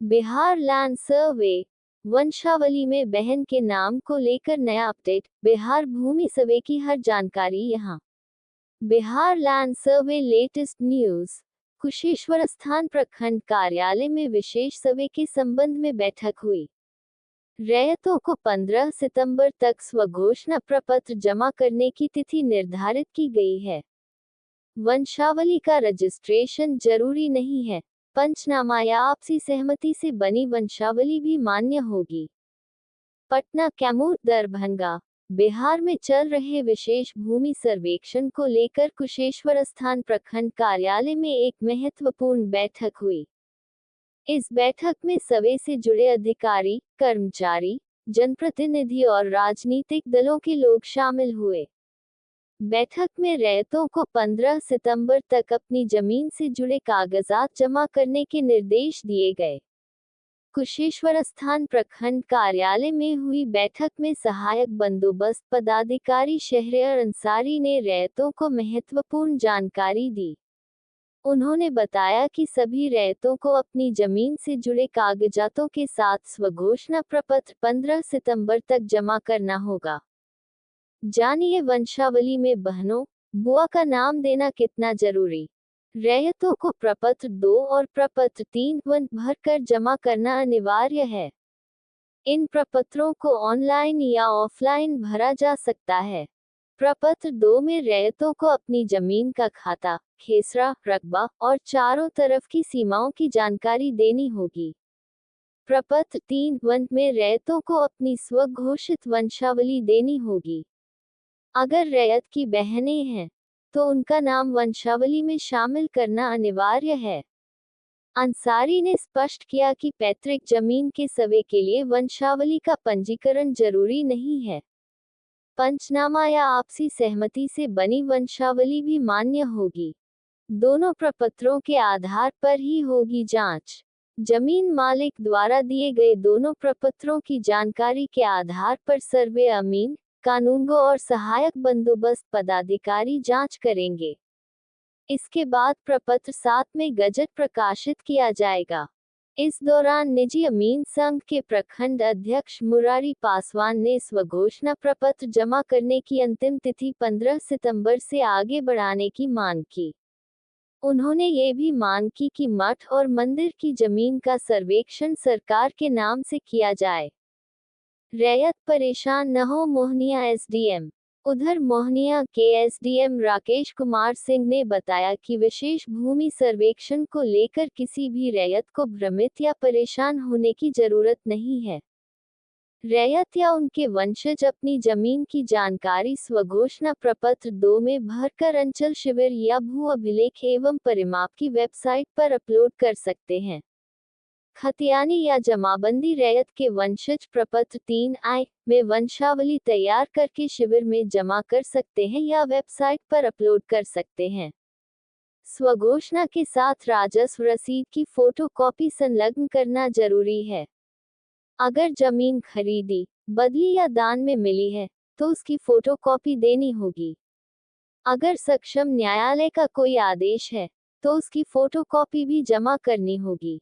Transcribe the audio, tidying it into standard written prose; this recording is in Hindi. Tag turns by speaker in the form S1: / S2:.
S1: बिहार लैंड सर्वे वंशावली में बहन के नाम को लेकर नया अपडेट। बिहार भूमि सर्वे की हर जानकारी यहाँ। Bihar land survey latest news. Kusheshwar स्थान प्रखंड कार्यालय में विशेष सर्वे के संबंध में बैठक हुई। रैयतों को 15 सितंबर तक स्वघोषणा प्रपत्र जमा करने की तिथि निर्धारित की गई है। वंशावली का रजिस्ट्रेशन जरूरी नहीं है। पंचनामा या आपसी सहमति से बनी वंशावली भी मान्य होगी। पटना, कैमूर, दरभंगा। बिहार में चल रहे विशेष भूमि सर्वेक्षण को लेकर कुशेश्वर स्थान प्रखंड कार्यालय में एक महत्वपूर्ण बैठक हुई। इस बैठक में सर्वे से जुड़े अधिकारी, कर्मचारी, जनप्रतिनिधि और राजनीतिक दलों के लोग शामिल हुए। बैठक में रैयतों को 15 सितंबर तक अपनी जमीन से जुड़े कागजात जमा करने के निर्देश दिए गए। कुशेश्वर स्थान प्रखंड कार्यालय में हुई बैठक में सहायक बंदोबस्त पदाधिकारी शहरियार अंसारी ने रैयतों को महत्वपूर्ण जानकारी दी। उन्होंने बताया कि सभी रैयतों को अपनी जमीन से जुड़े कागजातों के साथ स्वघोषणा प्रपत्र 15 सितंबर तक जमा करना होगा। जानिए वंशावली में बहनों, बुआ का नाम देना कितना जरूरी। रैयतों को प्रपत्र 2 और प्रपत्र 3 भरकर जमा करना अनिवार्य है। इन प्रपत्रों को ऑनलाइन या ऑफलाइन भरा जा सकता है। प्रपत्र 2 में रैयतों को अपनी जमीन का खाता, खेसरा, रकबा और चारों तरफ की सीमाओं की जानकारी देनी होगी। प्रपत्र 3 में रैयतों को अपनी स्वघोषित वंशावली देनी होगी। अगर रैयत की बहनें हैं तो उनका नाम वंशावली में शामिल करना अनिवार्य है। अंसारी ने स्पष्ट किया कि पैतृक जमीन के सर्वे के लिए वंशावली का पंजीकरण जरूरी नहीं है। पंचनामा या आपसी सहमति से बनी वंशावली भी मान्य होगी। दोनों प्रपत्रों के आधार पर ही होगी जांच। जमीन मालिक द्वारा दिए गए दोनों प्रपत्रों की जानकारी के आधार पर सर्वे अमीन, कानूनगो और सहायक बंदोबस्त पदाधिकारी जांच करेंगे। इसके बाद प्रपत्र 7 में गजट प्रकाशित किया जाएगा। इस दौरान निजी अमीन संघ के प्रखंड अध्यक्ष मुरारी पासवान ने स्वघोषणा प्रपत्र जमा करने की अंतिम तिथि 15 सितंबर से आगे बढ़ाने की मांग की। उन्होंने ये भी मांग की कि मठ और मंदिर की जमीन का सर्वेक्षण सरकार के नाम से किया जाए। रैयत परेशान न हो, मोहनिया एसडीएम। उधर मोहनिया के एसडीएम राकेश कुमार सिंह ने बताया कि विशेष भूमि सर्वेक्षण को लेकर किसी भी रैयत को भ्रमित या परेशान होने की जरूरत नहीं है। रैयत या उनके वंशज अपनी जमीन की जानकारी स्वघोषणा प्रपत्र 2 में भरकर अंचल शिविर या भू अभिलेख एवं परिमाप की वेबसाइट पर अपलोड कर सकते हैं। खतियानी या जमाबंदी रैयत के वंशज प्रपत्र 3I में वंशावली तैयार करके शिविर में जमा कर सकते हैं या वेबसाइट पर अपलोड कर सकते हैं। स्वघोषणा के साथ राजस्व रसीद की फोटो कॉपी संलग्न करना जरूरी है। अगर जमीन खरीदी, बदली या दान में मिली है तो उसकी फोटो कॉपी देनी होगी। अगर सक्षम न्यायालय का कोई आदेश है तो उसकी फोटो कॉपी भी जमा करनी होगी।